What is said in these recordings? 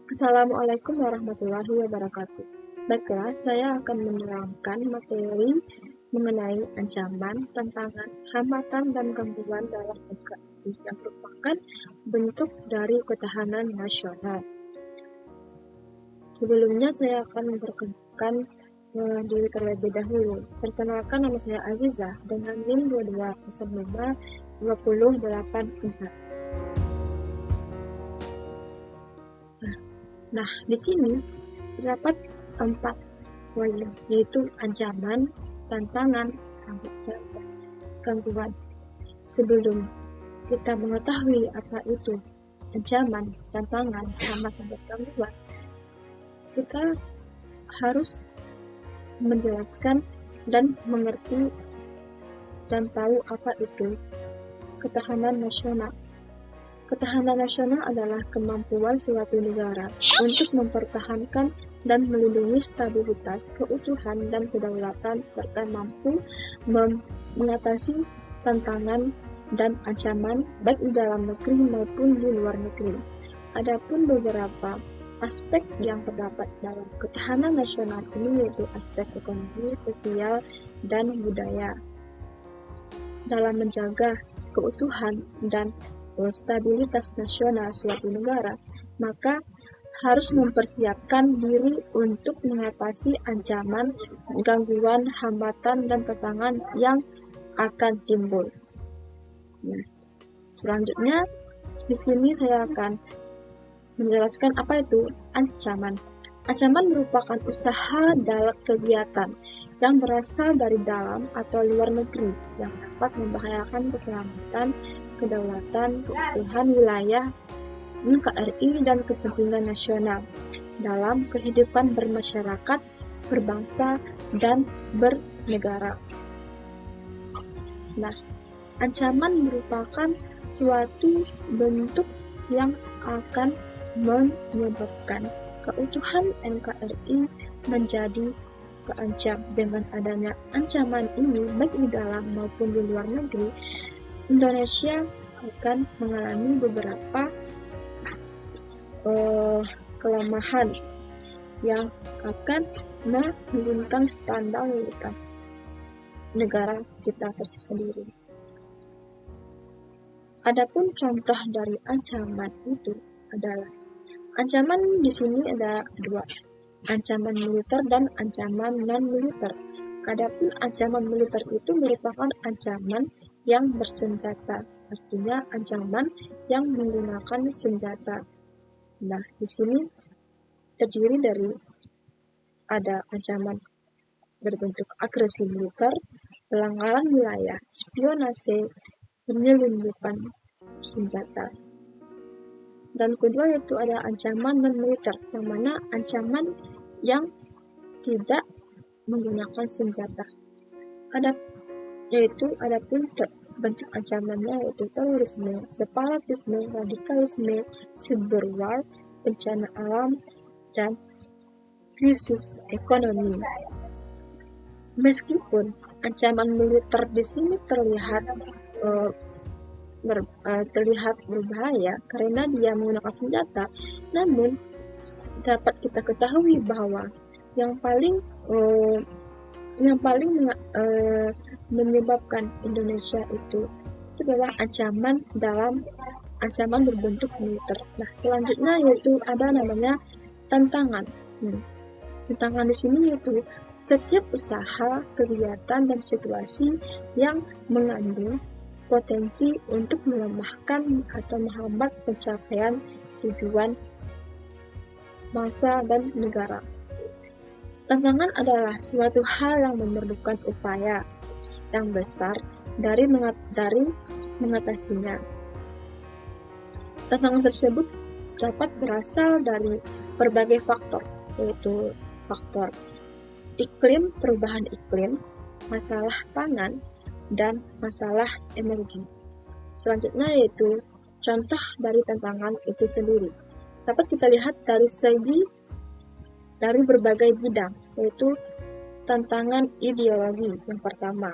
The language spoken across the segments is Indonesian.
Assalamualaikum warahmatullahi wabarakatuh. Baiklah, saya akan menerangkan materi mengenai ancaman, tantangan, hambatan, dan gangguan dalam NKRI yang merupakan bentuk dari ketahanan nasional. Sebelumnya saya akan memperkenalkan diri terlebih dahulu. Perkenalkan, nama saya Aziza dengan NIM 2205 2084. Nah, di sini terdapat 4 poin, yaitu ancaman, tantangan, hambatan, dan gangguan. Sebelum kita mengetahui apa itu ancaman, tantangan, hambatan, dan gangguan, kita harus menjelaskan dan mengerti dan tahu apa itu ketahanan nasional. Ketahanan nasional adalah kemampuan suatu negara untuk mempertahankan dan melindungi stabilitas, keutuhan, dan kedaulatan, serta mampu mengatasi tantangan dan ancaman baik di dalam negeri maupun di luar negeri. Adapun beberapa aspek yang terdapat dalam ketahanan nasional ini yaitu aspek ekonomi, sosial, dan budaya. Dalam menjaga keutuhan dan stabilitas nasional suatu negara, maka harus mempersiapkan diri untuk mengatasi ancaman, gangguan, hambatan, dan tantangan yang akan timbul. Nah, selanjutnya di sini saya akan menjelaskan apa itu ancaman. Ancaman merupakan usaha dalam kegiatan yang berasal dari dalam atau luar negeri yang dapat membahayakan keselamatan, kedaulatan, keutuhan wilayah NKRI dan kepentingan nasional dalam kehidupan bermasyarakat, berbangsa, dan bernegara. Nah, ancaman merupakan suatu bentuk yang akan menyebabkan keutuhan NKRI menjadi terancam. Dengan adanya ancaman ini, baik di dalam maupun di luar negeri, Indonesia akan mengalami beberapa kelemahan yang akan menurunkan standaritas negara kita tersendiri. Adapun contoh dari ancaman itu adalah ancaman di sini ada 2, ancaman militer dan ancaman non-militer. Adapun ancaman militer itu merupakan ancaman yang bersenjata, artinya ancaman yang menggunakan senjata. Nah, di sini terdiri dari ada ancaman berbentuk agresi militer, pelanggaran wilayah, spionase, penyelundupan senjata. Dan kedua yaitu ada ancaman non-militer, yang mana ancaman yang tidak menggunakan senjata. Adapun bentuk ancamannya yaitu terorisme, separatisme, radikalisme, cyber war, bencana alam, dan krisis ekonomi. Meskipun ancaman militer di sini terlihat berbahaya karena dia menggunakan senjata, namun dapat kita ketahui bahwa yang paling menyebabkan Indonesia itu adalah ancaman berbentuk militer. Nah, selanjutnya yaitu ada namanya tantangan. Tantangan di sini yaitu setiap usaha, kegiatan, dan situasi yang mengandung potensi untuk melemahkan atau menghambat pencapaian tujuan bangsa dan negara. Tantangan adalah suatu hal yang memerlukan upaya yang besar dari mengatasinya. Tantangan tersebut dapat berasal dari berbagai faktor, yaitu faktor iklim, perubahan iklim, masalah pangan, dan masalah energi. Selanjutnya yaitu contoh dari tantangan itu sendiri. Dapat kita lihat dari berbagai bidang, yaitu tantangan ideologi yang pertama.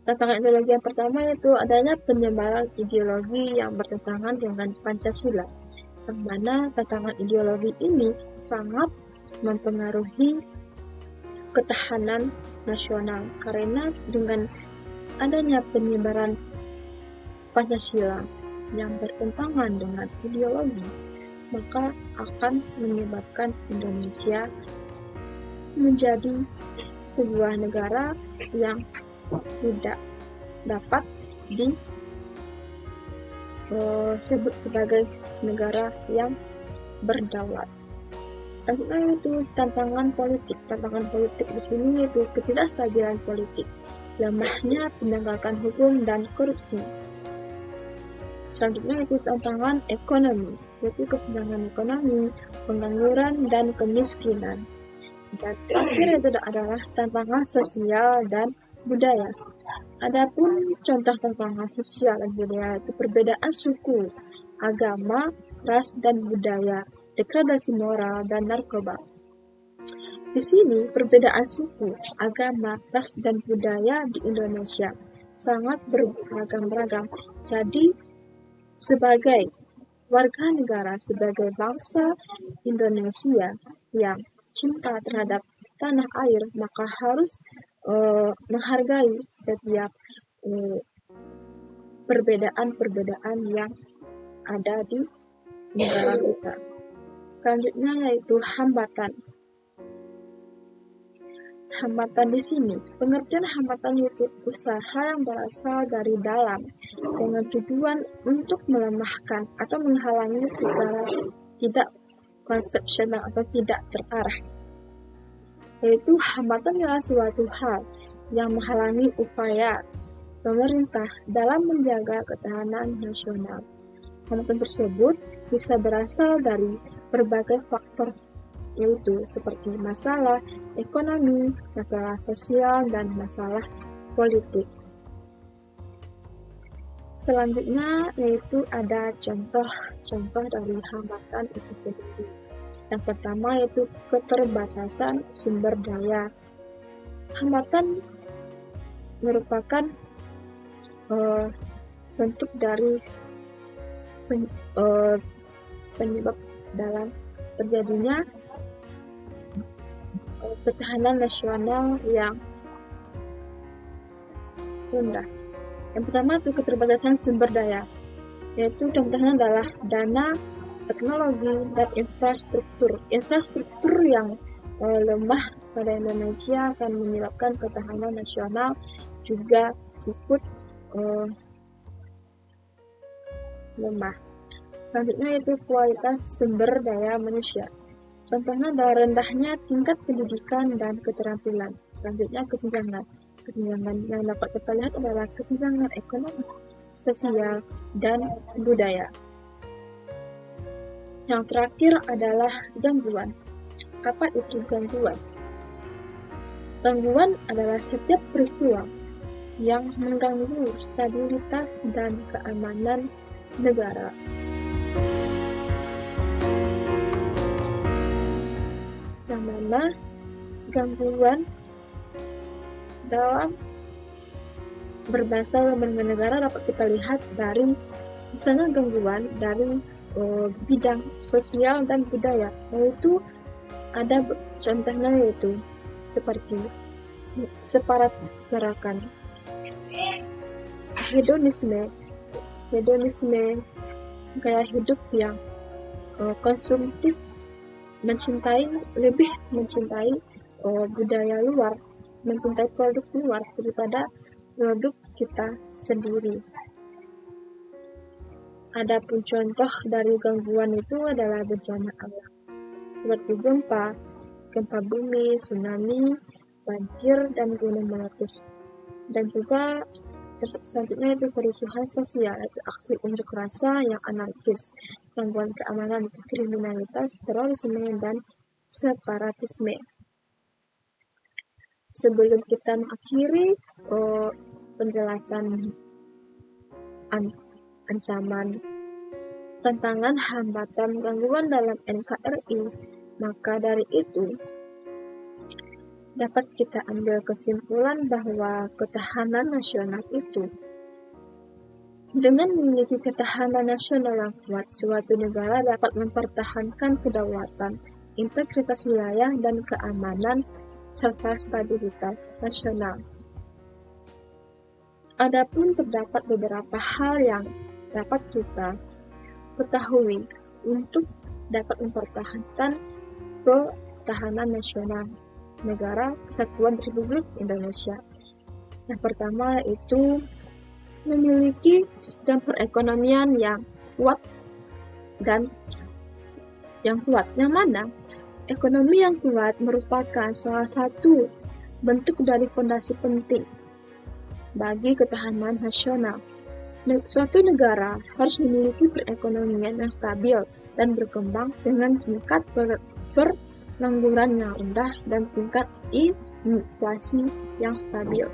Tantangan ideologi yang pertama yaitu adanya penyebaran ideologi yang bertentangan dengan Pancasila. yang mana tantangan ideologi ini sangat mempengaruhi ketahanan nasional, karena dengan adanya penyebaran Pancasila yang bertentangan dengan ideologi, maka akan menyebabkan Indonesia menjadi sebuah negara yang tidak dapat disebut sebagai negara yang berdaulat. Selanjutnya itu tantangan politik. Tantangan politik di sini yaitu ketidakstabilan politik, lemahnya penegakan hukum dan korupsi. Selanjutnya itu tantangan ekonomi, yaitu kesenjangan ekonomi, pengangguran, dan kemiskinan. Dan terakhir itu adalah tantangan sosial dan budaya. Adapun contoh tantangan sosial dan budaya itu perbedaan suku, agama, ras, dan budaya, degradasi moral, dan narkoba. Di sini perbedaan suku, agama, ras, dan budaya di Indonesia sangat beragam-ragam. Jadi sebagai warga negara, sebagai bangsa Indonesia yang cinta terhadap tanah air, maka harus menghargai setiap perbedaan-perbedaan yang ada di negara kita. Selanjutnya yaitu hambatan. Hambatan di sini, pengertian hambatan yaitu usaha yang berasal dari dalam dengan tujuan untuk melemahkan atau menghalangi secara tidak konsepsional atau tidak terarah. Yaitu hambatan adalah suatu hal yang menghalangi upaya pemerintah dalam menjaga ketahanan nasional. Hambatan tersebut bisa berasal dari berbagai faktor, yaitu seperti masalah ekonomi, masalah sosial, dan masalah politik. Selanjutnya yaitu ada contoh dari hambatan itu sendiri. Yang pertama yaitu keterbatasan sumber daya. Hambatan merupakan bentuk dari penyebab dalam terjadinya ketahanan nasional yang rendah. Yang pertama itu keterbatasan sumber daya, yaitu contohnya adalah dana, teknologi, dan infrastruktur. Infrastruktur yang lemah pada Indonesia akan menyebabkan ketahanan nasional juga ikut lemah. Selanjutnya yaitu kualitas sumber daya manusia. Contohnya adalah rendahnya tingkat pendidikan dan keterampilan. Selanjutnya kesenjangan. Kesenjangan yang dapat kita lihat adalah kesenjangan ekonomi, sosial, dan budaya. Yang terakhir adalah gangguan. Apa itu gangguan? Gangguan adalah setiap peristiwa yang mengganggu stabilitas dan keamanan negara. Yang mana gangguan dalam berbahasa negara dapat kita lihat dari misalnya gangguan dari bidang sosial dan budaya, yaitu ada contohnya yaitu seperti separat gerakan, hedonisme, gaya hidup yang konsumtif, lebih mencintai budaya luar, mencintai produk luar daripada produk kita sendiri. Adapun contoh dari gangguan itu adalah bencana alam, seperti gempa bumi, tsunami, banjir, dan gunung meletus. Dan juga selanjutnya itu kerusuhan sosial, yaitu aksi unjuk rasa yang anarkis, gangguan keamanan, kriminalitas, terorisme, dan separatisme. Sebelum kita mengakhiri penjelasan ancaman, tantangan, hambatan, gangguan dalam NKRI, maka dari itu dapat kita ambil kesimpulan bahwa ketahanan nasional itu Dengan memiliki ketahanan nasional yang kuat, suatu negara dapat mempertahankan kedaulatan, integritas wilayah, dan keamanan serta stabilitas nasional. Adapun terdapat beberapa hal yang dapat kita ketahui untuk dapat mempertahankan ketahanan nasional negara Kesatuan Republik Indonesia. Yang pertama yaitu memiliki sistem perekonomian yang kuat dan yang mana ekonomi yang kuat merupakan salah satu bentuk dari fondasi penting bagi ketahanan nasional. Suatu negara harus memiliki perekonomian yang stabil dan berkembang dengan tingkat pengangguran yang rendah dan tingkat inflasi yang stabil.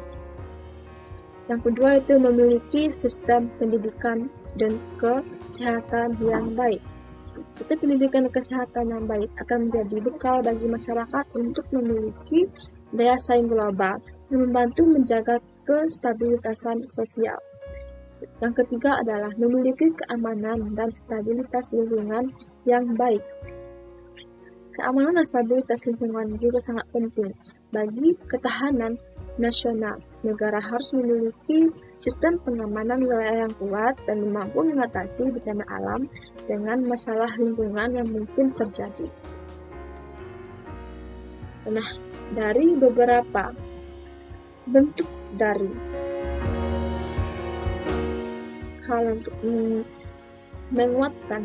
Yang kedua itu memiliki sistem pendidikan dan kesehatan yang baik. Sistem pendidikan dan kesehatan yang baik akan menjadi bekal bagi masyarakat untuk memiliki daya saing global yang membantu menjaga kestabilitasan sosial. Yang ketiga adalah memiliki keamanan dan stabilitas lingkungan yang baik. Keamanan dan stabilitas lingkungan juga sangat penting bagi ketahanan nasional. Negara harus memiliki sistem pengamanan wilayah yang kuat dan mampu mengatasi bencana alam dengan masalah lingkungan yang mungkin terjadi. Nah, dari beberapa bentuk dari hal untuk menguatkan,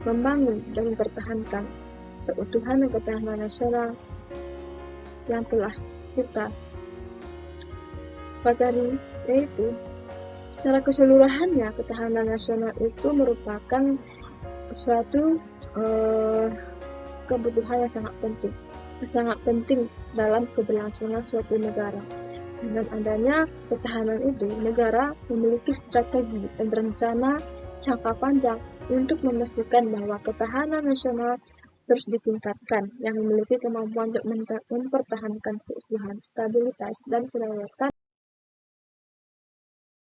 membangun, dan mempertahankan keutuhan dan ketahanan nasional yang telah kita pelajari, yaitu secara keseluruhannya ketahanan nasional itu merupakan suatu kebutuhan yang sangat penting dalam keberlangsungan suatu negara. Dengan adanya ketahanan itu, negara memiliki strategi dan rencana jangka panjang untuk memastikan bahwa ketahanan nasional terus ditingkatkan, yang memiliki kemampuan untuk mempertahankan keutuhan, stabilitas, dan kedaulatan